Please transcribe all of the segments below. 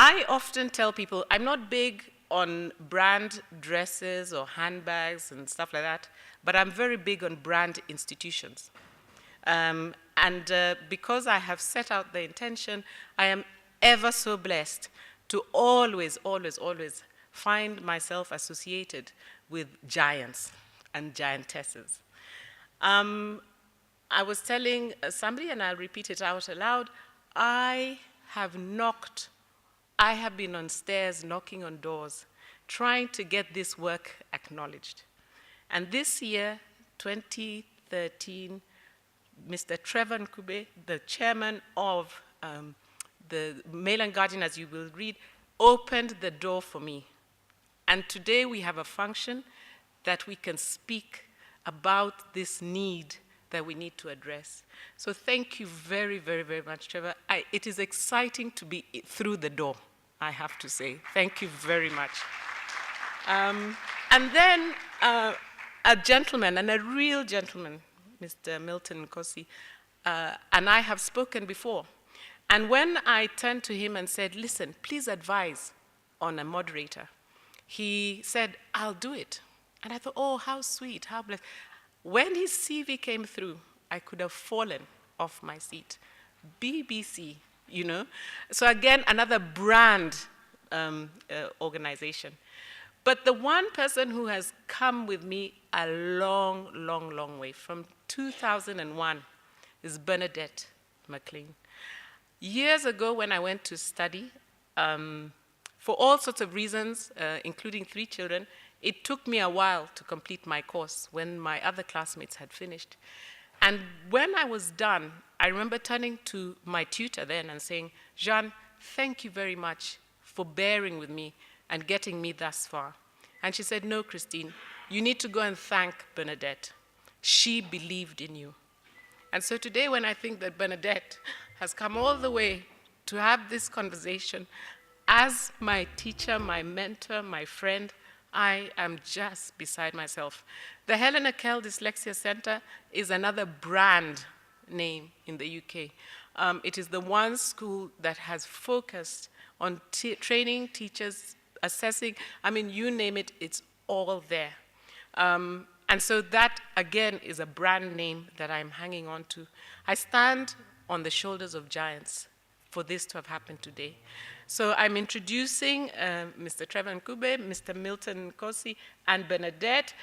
I often tell people I'm not big on brand dresses or handbags and stuff like that, but I'm very big on brand institutions. Because I have set out the intention, I am ever so blessed to always, always, always find myself associated with giants and giantesses. I was telling somebody, and I'll repeat it out aloud, I have been on stairs, knocking on doors, trying to get this work acknowledged. And this year, 2013, Mr. Trevor Nkube, the chairman of the Mail and Guardian, as you will read, opened the door for me. And today we have a function that we can speak about this need that we need to address. So thank you very, very, very much, Trevor. It is exciting to be through the door, I have to say. Thank you very much. And then a gentleman, and a real gentleman, Mr. Milton Nkosi, and I have spoken before. And when I turned to him and said, listen, please advise on a moderator, he said, I'll do it. And I thought, oh, how sweet, how blessed. When his CV came through, I could have fallen off my seat. BBC, you know. So again, another brand organization. But the one person who has come with me a long, long, long way, from 2001, is Bernadette McLean. Years ago, when I went to study, for all sorts of reasons, including 3 children, it took me a while to complete my course when my other classmates had finished. And when I was done, I remember turning to my tutor then and saying, Jean, thank you very much for bearing with me and getting me thus far. And she said, no, Christine, you need to go and thank Bernadette. She believed in you. And so today, when I think that Bernadette has come all the way to have this conversation, as my teacher, my mentor, my friend, I am just beside myself. The Helena Kell Dyslexia Center is another brand name in the UK. It is the one school that has focused on training teachers, assessing, I mean, you name it, it's all there. And so that, again, is a brand name that I'm hanging on to. I stand on the shoulders of giants for this to have happened today. So I'm introducing Mr. Trevor Nkube, Mr. Milton Nkosi, and Bernadette.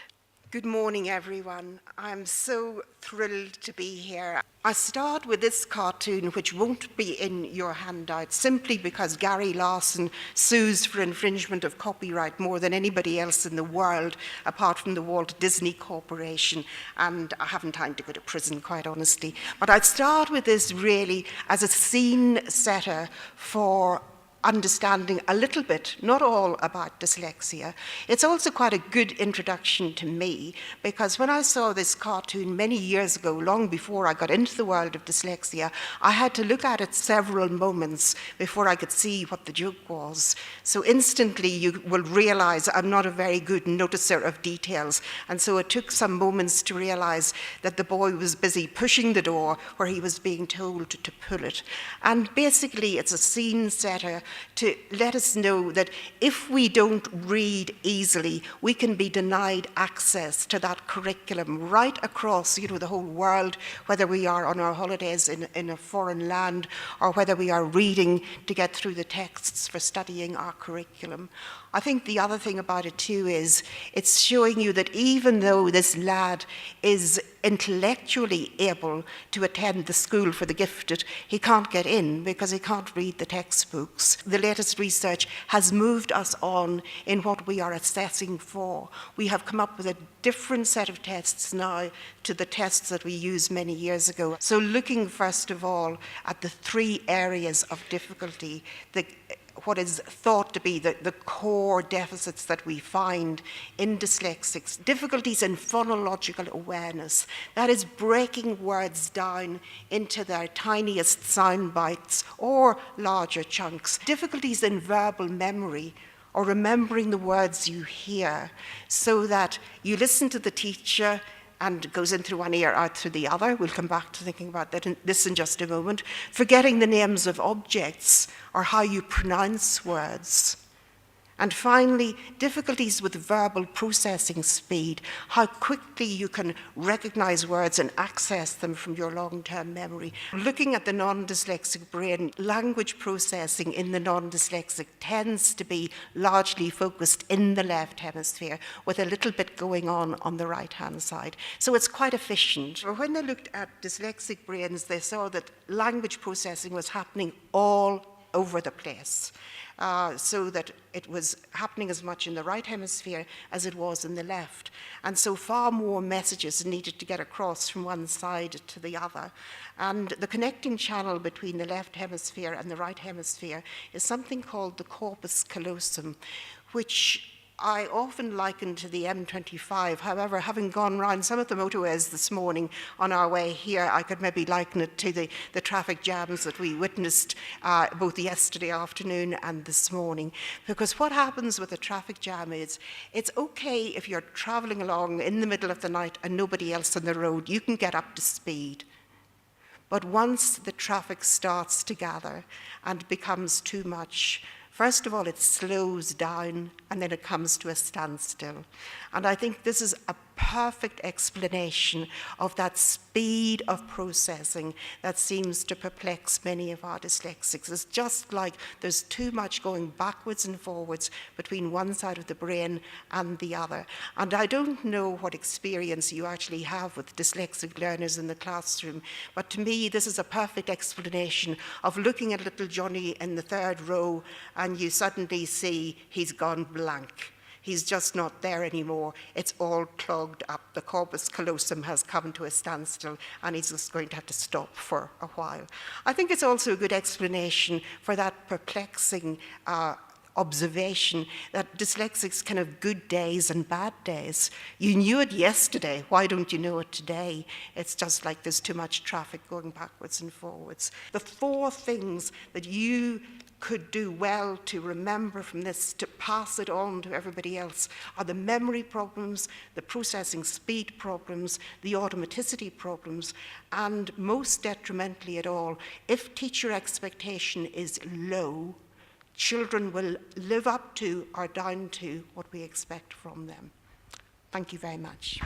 Good morning, everyone. I'm so thrilled to be here. I start with this cartoon, which won't be in your handout, simply because Gary Larson sues for infringement of copyright more than anybody else in the world, apart from the Walt Disney Corporation, and I haven't time to go to prison, quite honestly. But I'd start with this really as a scene setter for understanding a little bit, not all, about dyslexia. It's also quite a good introduction to me, because when I saw this cartoon many years ago, long before I got into the world of dyslexia, I had to look at it several moments before I could see what the joke was. So instantly you will realize I'm not a very good noticer of details, and so it took some moments to realize that the boy was busy pushing the door where he was being told to pull it. And basically it's a scene setter to let us know that if we don't read easily, we can be denied access to that curriculum right across, the whole world, whether we are on our holidays in a foreign land or whether we are reading to get through the texts for studying our curriculum. I think the other thing about it too is it's showing you that even though this lad is intellectually able to attend the school for the gifted, he can't get in because he can't read the textbooks. The latest research has moved us on in what we are assessing for. We have come up with a different set of tests now to the tests that we used many years ago. So looking first of all at the 3 areas of difficulty, what is thought to be the core deficits that we find in dyslexics. Difficulties in phonological awareness, that is breaking words down into their tiniest sound bites or larger chunks. Difficulties in verbal memory, or remembering the words you hear, so that you listen to the teacher, and goes in through one ear, out through the other. We'll come back to thinking about this in just a moment. Forgetting the names of objects or how you pronounce words. And finally, difficulties with verbal processing speed, how quickly you can recognize words and access them from your long-term memory. Looking at the non-dyslexic brain, language processing in the non-dyslexic tends to be largely focused in the left hemisphere, with a little bit going on the right-hand side. So it's quite efficient. When they looked at dyslexic brains, they saw that language processing was happening all over the place. So that it was happening as much in the right hemisphere as it was in the left. And so far more messages needed to get across from one side to the other. And the connecting channel between the left hemisphere and the right hemisphere is something called the corpus callosum, which I often liken to the M25. However, having gone round some of the motorways this morning on our way here, I could maybe liken it to the traffic jams that we witnessed both yesterday afternoon and this morning. Because what happens with a traffic jam is, it's okay if you're traveling along in the middle of the night and nobody else on the road, you can get up to speed. But once the traffic starts to gather and becomes too much, first of all, it slows down, and then it comes to a standstill. And I think this is a perfect explanation of that speed of processing that seems to perplex many of our dyslexics. It's just like there's too much going backwards and forwards between one side of the brain and the other. And I don't know what experience you actually have with dyslexic learners in the classroom, but to me, this is a perfect explanation of looking at little Johnny in the third row, and you suddenly see he's gone blank. He's just not there anymore. It's all clogged up. The corpus callosum has come to a standstill, and he's just going to have to stop for a while. I think it's also a good explanation for that perplexing observation that dyslexics can have good days and bad days. You knew it yesterday. Why don't you know it today? It's just like there's too much traffic going backwards and forwards. The four things that you could do well to remember from this, to pass it on to everybody else, are the memory problems, the processing speed problems, the automaticity problems, and most detrimentally at all, if teacher expectation is low, children will live up to or down to what we expect from them. Thank you very much.